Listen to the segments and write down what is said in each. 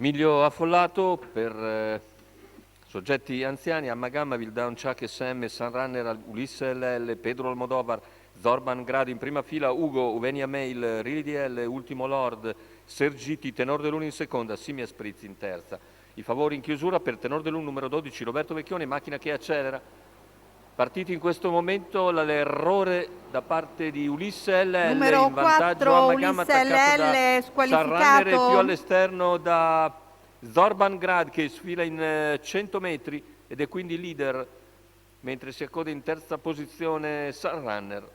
Miglio affollato per soggetti anziani: Amma Gamma, Vildan Chuck SM, Sunrunner, Ulisse LL, Pedro Almodovar, Zorban Grad in prima fila, Ugo, Uvenia Mail, Rili DL, Ultimo Lord, Sergiti, Tenor de Luna in seconda, Simia Spritz in terza. I favori in chiusura per Tenor de Luna numero 12, Roberto Vecchione, macchina che accelera. Partiti in questo momento l'errore da parte di Ulisse LL, Numero in vantaggio 4 Amma Gamma, Ulisse attaccato da LL Sunrunner e più squalificato. all'esterno da Zorban Grad, che sfila in 100 metri ed è quindi leader, mentre si accoda in terza posizione Sunrunner.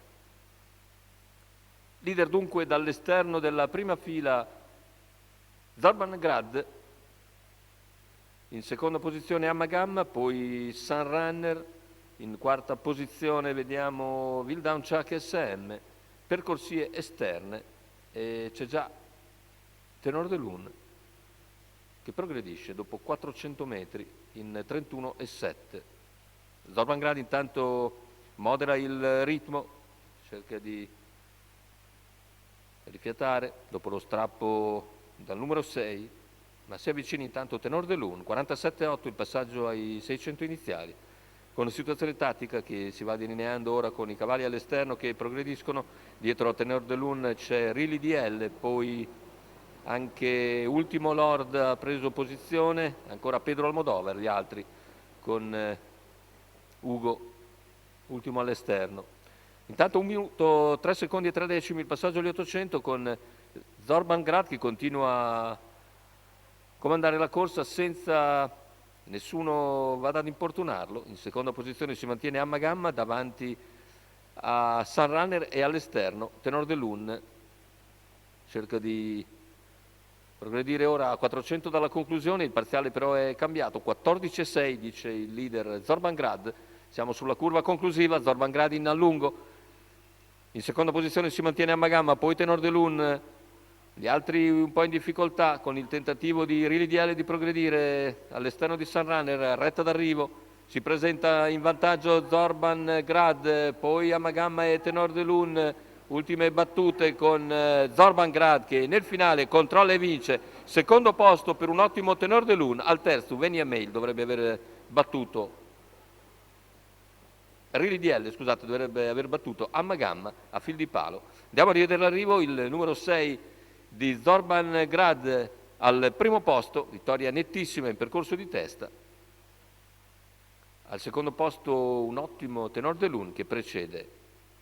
Leader dunque dall'esterno della prima fila Zorban Grad, in seconda posizione Amma Gamma, poi Sunrunner, in quarta posizione vediamo Vildan Chuck SM, per corsie esterne c'è già Tenor de Lune che progredisce dopo 400 metri in 31,7. Zorban Grad intanto modera il ritmo, cerca di rifiatare dopo lo strappo dal numero 6, ma si avvicina intanto Tenor de Lune, 47,8 il passaggio ai 600 iniziali, con una situazione tattica che si va delineando ora con i cavalli all'esterno che progrediscono. Dietro a Tenor de Lune c'è Rili DL, poi anche Ultimo Lord ha preso posizione, ancora Pedro Almodovar, gli altri con Ugo ultimo all'esterno. Intanto 1 minuto 3 secondi e 3 decimi il passaggio agli 800 con Zorban Grad che continua a comandare la corsa senza nessuno vada ad importunarlo. In seconda posizione si mantiene Amma Gamma davanti a Sunrunner e all'esterno Tenor de Lune cerca di progredire ora a 400 dalla conclusione, il parziale però è cambiato, 14,6 dice il leader Zorban Grad. Siamo sulla curva conclusiva, Zorban Grad in allungo, in seconda posizione si mantiene Amma Gamma, poi Tenor de Lune, gli altri un po' in difficoltà con il tentativo di Rili DL di progredire all'esterno di Sunrunner, retta d'arrivo, si presenta in vantaggio Zorban Grad, poi Amma Gamma e Tenor de Lune, ultime battute con Zorban Grad che nel finale controlla e vince, secondo posto per un ottimo Tenor de Lune, al terzo Venia Mail dovrebbe aver battuto Rili DL, scusate, dovrebbe aver battuto Amma Gamma a fil di palo. Andiamo a rivedere l'arrivo, il numero 6 di Zorban Grad al primo posto, vittoria nettissima in percorso di testa. Al secondo posto un ottimo Tenor de Lune che precede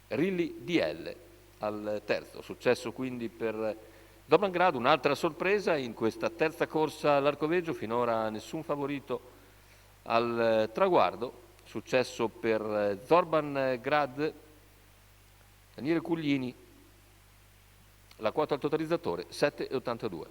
Rili DL al terzo. Successo quindi per Zorban Grad, un'altra sorpresa in questa terza corsa all'Arcoveggio, finora nessun favorito al traguardo. Successo per Zorban Grad, Daniele Cuglini, la quota al totalizzatore 7,82.